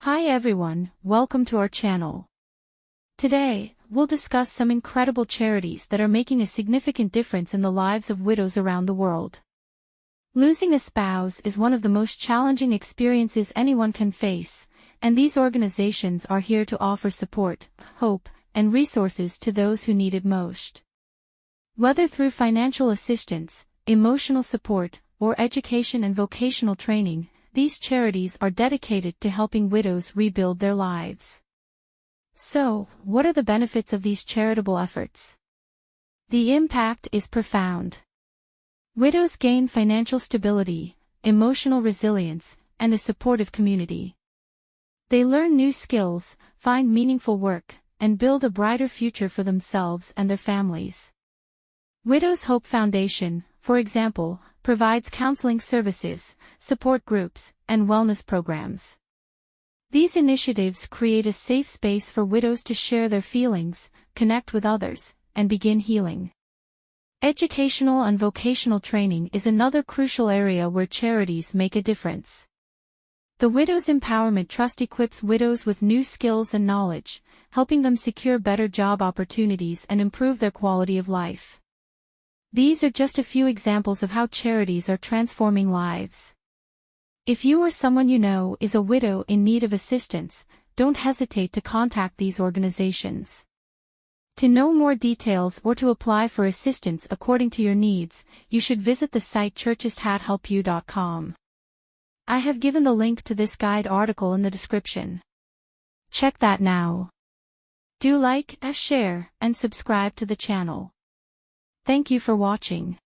Hi everyone, welcome to our channel. Today, we'll discuss some incredible charities that are making a significant difference in the lives of widows around the world. Losing a spouse is one of the most challenging experiences anyone can face, and these organizations are here to offer support, hope, and resources to those who need it most. Whether through financial assistance, emotional support, or education and vocational training, these charities are dedicated to helping widows rebuild their lives. So, what are the benefits of these charitable efforts? The impact is profound. Widows gain financial stability, emotional resilience, and a supportive community. They learn new skills, find meaningful work, and build a brighter future for themselves and their families. Widows Hope Foundation, for example, provides counseling services, support groups, and wellness programs. These initiatives create a safe space for widows to share their feelings, connect with others, and begin healing. Educational and vocational training is another crucial area where charities make a difference. The Widows Empowerment Trust equips widows with new skills and knowledge, helping them secure better job opportunities and improve their quality of life. These are just a few examples of how charities are transforming lives. If you or someone you know is a widow in need of assistance, don't hesitate to contact these organizations. To know more details or to apply for assistance according to your needs, you should visit the site churches.helpyou.com. I have given the link to this guide article in the description. Check that now. Do like, share, and subscribe to the channel. Thank you for watching.